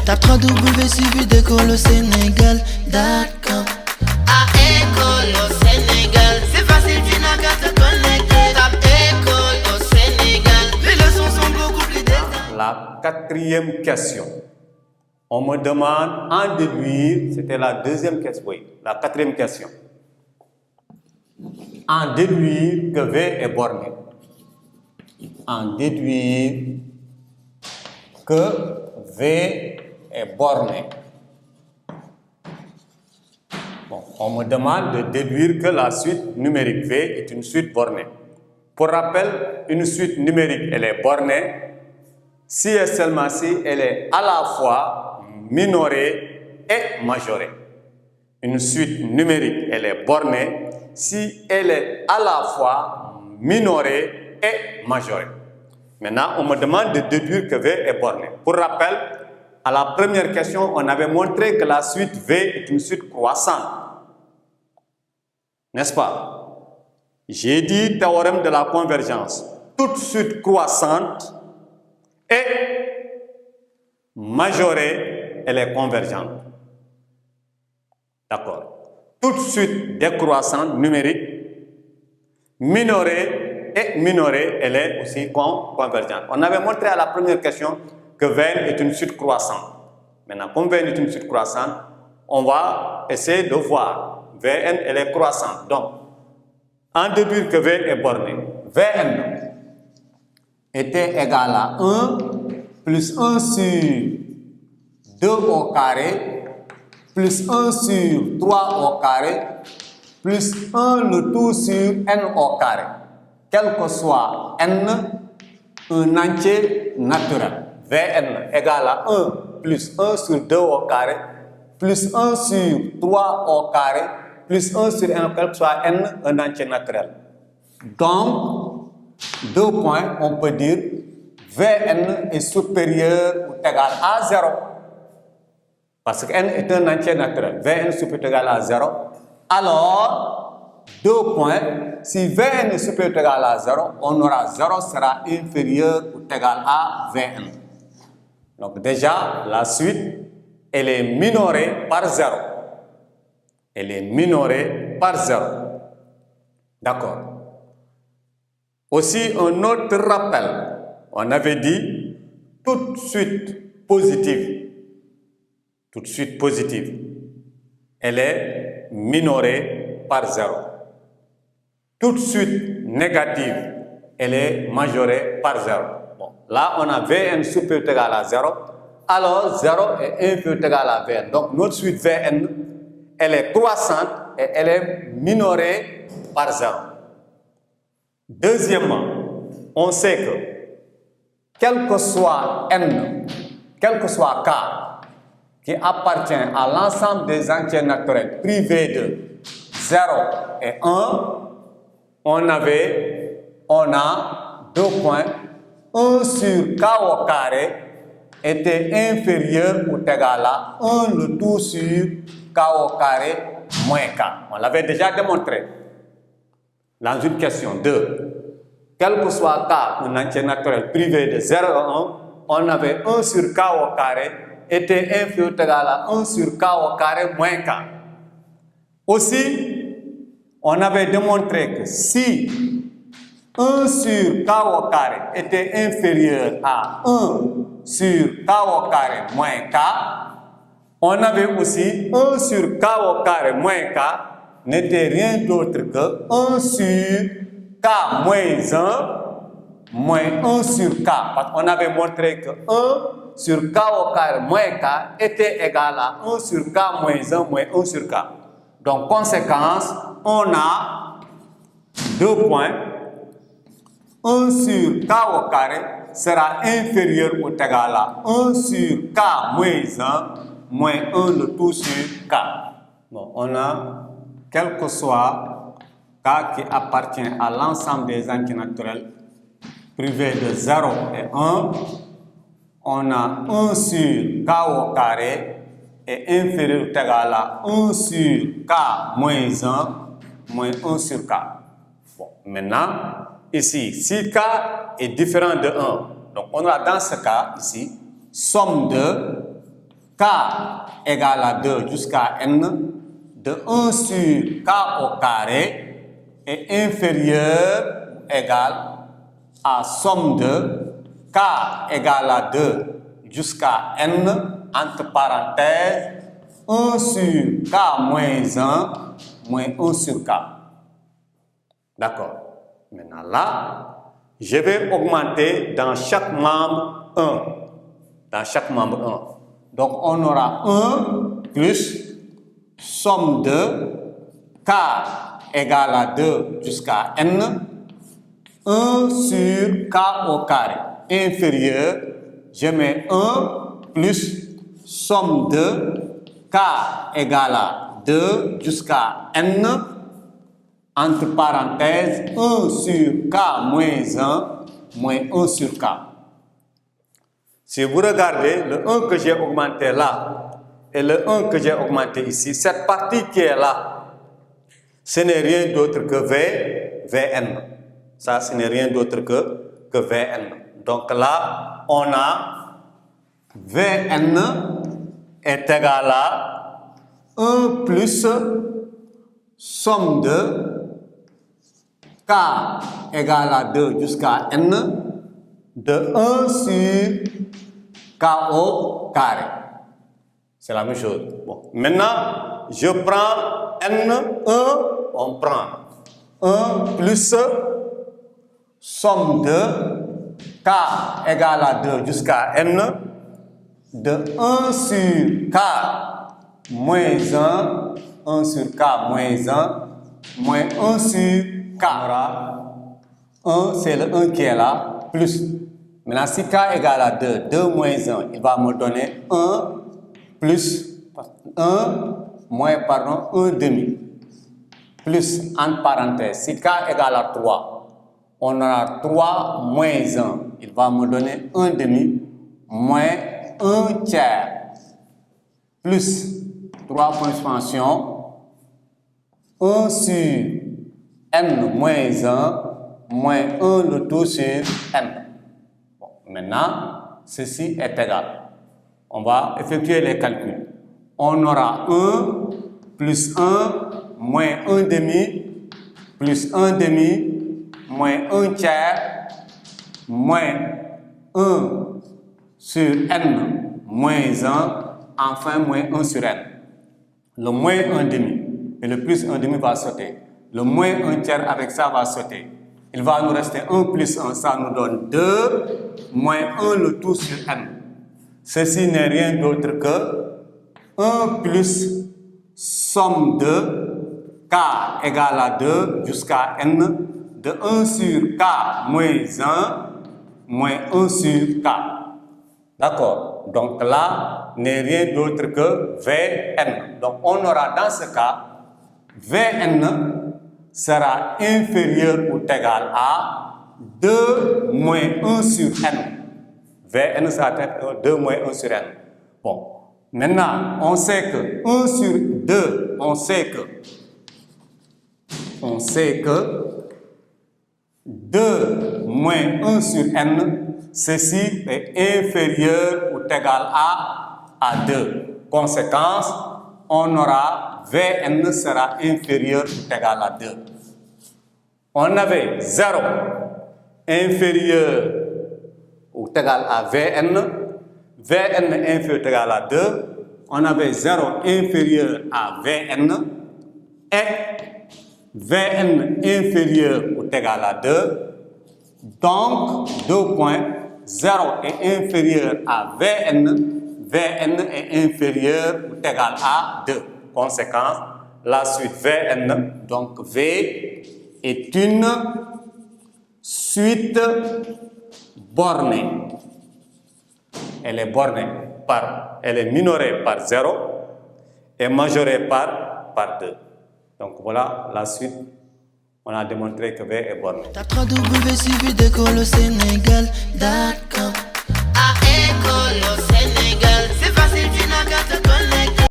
Tape 3W suivi d'école au Sénégal.com. À école au Sénégal, c'est facile, tu n'as qu'à te connecter. Tape école au Sénégal, les leçons sont beaucoup plus détaillées. La quatrième question. On me demande en déduire, c'était la deuxième question, oui, la quatrième question. En déduire que V est borné. En déduire que V est borné. Bon, on me demande de déduire que la suite numérique V est une suite bornée. Pour rappel, une suite numérique, elle est bornée si et seulement si elle est à la fois minorée et majorée. Une suite numérique, elle est bornée si elle est à la fois minorée et majorée. Maintenant, on me demande de déduire que V est bornée. Pour rappel, à la première question, on avait montré que la suite V est une suite croissante. N'est-ce pas? J'ai dit théorème de la convergence. Toute suite croissante est majorée, elle est convergente. D'accord. Toute suite décroissante numérique, minorée et minorée, elle est aussi convergente. On avait montré à la première question que Vn est une suite croissante. Maintenant, comme Vn est une suite croissante, on va essayer de voir. Vn, elle est croissante. Donc, en déduire que Vn est borné, Vn était égal à 1 plus 1 sur 2 au carré plus 1 sur 3 au carré plus 1 le tout sur n au carré. Quel que soit n, un entier naturel. Vn égale à 1 plus 1 sur 2 au carré plus 1 sur 3 au carré plus 1 sur n, quel que soit n, un entier naturel. Donc, 2 points, on peut dire Vn est supérieur ou égal à 0. Parce que n est un entier naturel. Vn est supérieur ou égal à 0. Alors, 2 points, si Vn est supérieur ou égal à 0, on aura 0 sera inférieur ou égal à Vn. Donc déjà, la suite, elle est minorée par 0. Elle est minorée par 0. D'accord. Aussi, un autre rappel. On avait dit toute suite positive. Toute suite positive. Elle est minorée par 0. Toute suite négative. Elle est majorée par 0. Bon, là, on a Vn supérieur ou égal à 0. Alors, 0 est inférieur ou égal à Vn. Donc, notre suite Vn, elle est croissante et elle est minorée par 0. Deuxièmement, on sait que quel que soit n, quel que soit k, qui appartient à l'ensemble des entiers naturels privés de 0 et 1, on a 2 points. 1 sur k au carré était inférieur ou égal à 1 le tout sur k au carré moins k. On l'avait déjà démontré dans une question 2. Quel que soit k, un entier naturel privé de 0 et 1, on avait 1 sur k au carré était inférieur ou égal à 1 sur k au carré moins k. Aussi, on avait démontré que si 1 sur k au carré était inférieur à 1 sur k au carré moins k, on avait aussi 1 sur k au carré moins k n'était rien d'autre que 1 sur k moins 1 moins 1 sur k. Parce qu'on avait montré que 1 sur k au carré moins k était égal à 1 sur k moins 1 moins 1 sur k. Donc, conséquence, on a 2 points. 1 sur k au carré sera inférieur ou égal à 1 sur k moins 1 moins 1 le tout sur k. Bon, on a, quel que soit k qui appartient à l'ensemble des entiers naturels privés de 0 et 1, on a 1 sur k au carré est inférieur ou égal à 1 sur k moins 1 moins 1 sur k. Bon, maintenant, ici, si k est différent de 1, donc on a dans ce cas, ici, somme de K égale à 2 jusqu'à N de 1 sur K au carré est inférieur ou égal à somme de K égale à 2 jusqu'à N entre parenthèses 1 sur K moins 1 moins 1 sur K. D'accord. Maintenant là, je vais augmenter dans chaque membre 1. Dans chaque membre 1. Donc on aura 1 plus somme de K égale à 2 jusqu'à N 1 sur K au carré inférieur, je mets 1 plus somme de K égale à 2 jusqu'à N entre parenthèses 1 sur K moins 1 moins 1 sur K. Si vous regardez le 1 que j'ai augmenté là et le 1 que j'ai augmenté ici, cette partie qui est là, ce n'est rien d'autre que Vn. Ça, ce n'est rien d'autre que Vn. Donc là, on a Vn est égal à 1 plus somme de K égale à 2 jusqu'à N de 1 sur K au carré. C'est la même chose. Bon. Maintenant, je prends N1, on prend 1 plus somme de K égale à 2 jusqu'à N de 1 sur K moins 1, 1 sur K moins 1, moins 1 sur K. 1, c'est le 1 qui est là, plus. Maintenant, si K égale à 2, 2 moins 1, il va me donner 1 plus 1 moins, pardon, 1 demi. Plus, entre parenthèses, si K égale à 3, on aura 3 moins 1. Il va me donner 1 demi moins 1 tiers. Plus 3 points d'expansion. 1 sur N moins 1 moins 1 le tout sur N. Bon, maintenant, ceci est égal. On va effectuer les calculs. On aura 1 plus 1 moins 1 demi plus 1 demi moins 1 tiers moins 1 sur N moins 1, enfin moins 1 sur N. Le moins 1 demi et le plus 1 demi va sauter. Le moins 1 tiers avec ça va sauter. Il va nous rester 1 plus 1, ça nous donne 2 moins 1 le tout sur N. Ceci n'est rien d'autre que 1 plus somme de K égale à 2 jusqu'à N de 1 sur K moins 1 moins 1 sur K. D'accord? Donc là, n'est rien d'autre que Vn. Donc on aura dans ce cas, Vn sera inférieur ou égal à 2 moins 1 sur N. Vn sera 2 moins 1 sur N. Bon, maintenant, on sait que 1 sur 2, on sait que 2 moins 1 sur N, ceci est inférieur ou égal à 2. Conséquence, on aura Vn sera inférieur ou égal à 2. On avait 0 inférieur ou égal à Vn. Vn inférieur ou égal à 2. On avait 0 inférieur à Vn et Vn inférieur ou égal à 2. Donc, 2 points, 0 est inférieur à Vn, Vn est inférieur ou égal à 2. Conséquence, la suite Vn, donc V est une suite bornée. Elle est bornée elle est minorée par 0 et majorée par 2. Donc voilà la suite. On a démontré que V est borné. Tape www.suividecolosénégal.com. À école